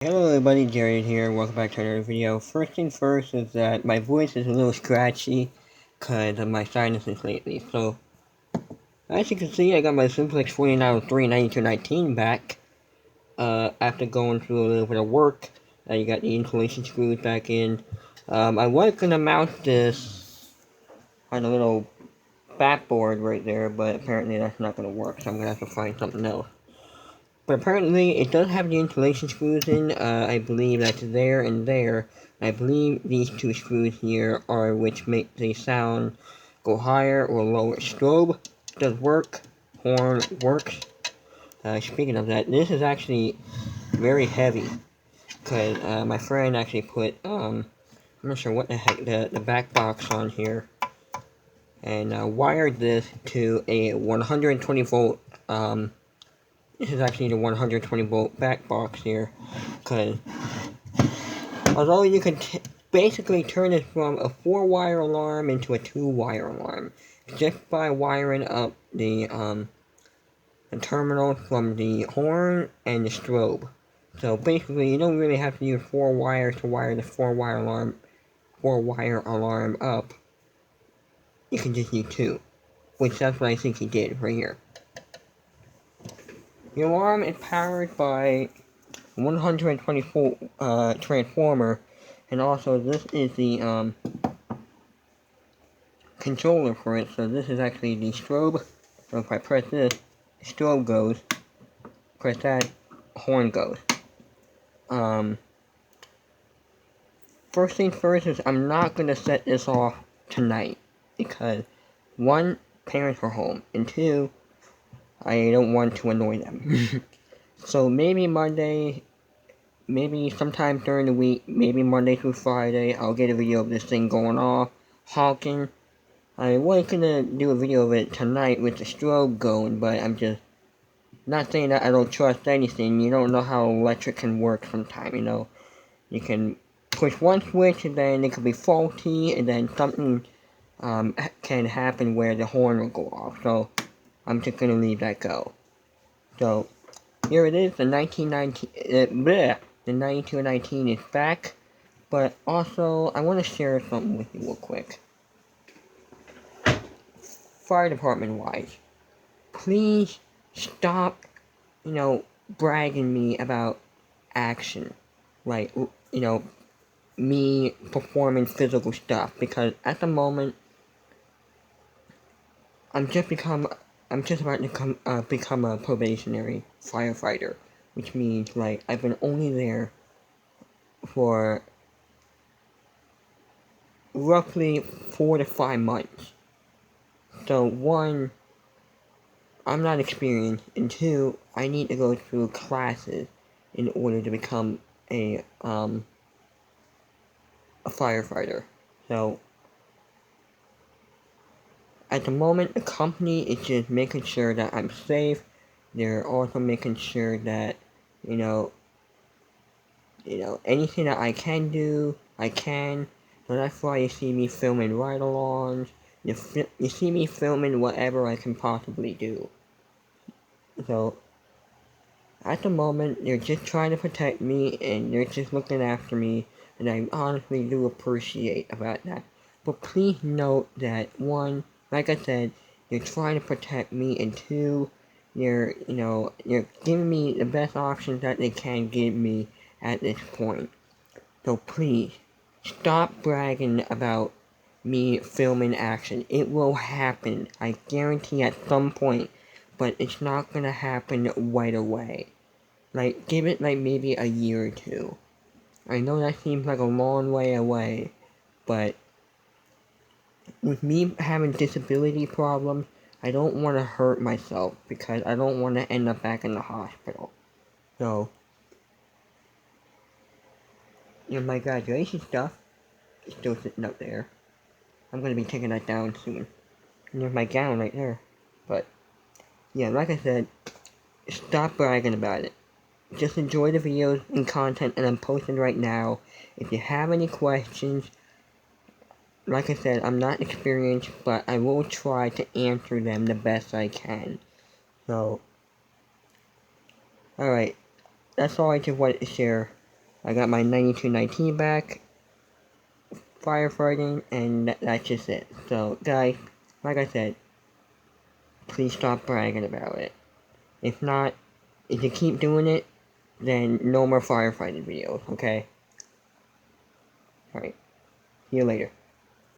Hello everybody, Jared here, welcome back to another video. First thing first is that my voice is a little scratchy because of my sinuses lately. So, as you can see, I got my Simplex 4903-9219 back after going through a little bit of work. You got the insulation screws back in. I was going to mount this on a little backboard right there, but apparently that's not going to work, so I'm going to have to find something else. But apparently it does have the insulation screws in. I believe that's there and there. I believe these two screws here are which make the sound go higher or lower. Strobe does work. Horn works. Speaking of that, this is actually very heavy. Because my friend actually put, I'm not sure what the heck, the back box on here. And wired this to a 120 volt, this is actually the 120 volt back box here, because although you can basically turn it from a 4-wire alarm into a 2-wire alarm, just by wiring up the terminal from the horn and the strobe. So basically, you don't really have to use 4 wires to wire the 4-wire alarm up. You can just use 2, which that's what I think he did right here. The alarm is powered by 120 volt transformer, and also this is the controller for it. So this is actually the strobe. So if I press this, strobe goes. Press that, horn goes. First things first is I'm not gonna set this off tonight because 1, parents are home, and 2, I don't want to annoy them. So maybe Monday, maybe sometime during the week, maybe Monday through Friday, I'll get a video of this thing going off, honking. I was gonna do a video of it tonight with the strobe going, but I'm just not saying that I don't trust anything. You don't know how electric can work sometimes, you know. You can push one switch and then it could be faulty, and then something can happen where the horn will go off. So I'm just gonna leave that go. So here it is, the 9219 is back, but also I want to share something with you real quick. Fire department wise, please stop, bragging me about action, like, me performing physical stuff, because at the moment, I'm just about to become a probationary firefighter, which means, like, I've been only there for roughly 4 to 5 months. So 1, I'm not experienced, and 2, I need to go through classes in order to become a firefighter. So at the moment, the company is just making sure that I'm safe. They're also making sure that, anything that I can do, I can. So that's why you see me filming ride-alongs. You see me filming whatever I can possibly do. So, at the moment, they're just trying to protect me, and they're just looking after me, and I honestly do appreciate about that. But please note that, 1, like I said, they're trying to protect me, and 2, they're giving me the best options that they can give me at this point. So please, stop bragging about me filming action. It will happen, I guarantee, at some point, but it's not gonna happen right away. Like, give it, like, maybe a year or 2. I know that seems like a long way away, but with me having disability problems, I don't want to hurt myself, because I don't want to end up back in the hospital. So, my graduation stuff is still sitting up there. I'm gonna be taking that down soon. And there's my gown right there. But, yeah, like I said, stop bragging about it. Just enjoy the videos and content that I'm posting right now. If you have any questions, like I said, I'm not experienced, but I will try to answer them the best I can. So, alright, that's all I just wanted to share. I got my 9219 back, firefighting, and that's just it. So, guys, like I said, please stop bragging about it. If not, if you keep doing it, then no more firefighting videos, okay? Alright, see you later.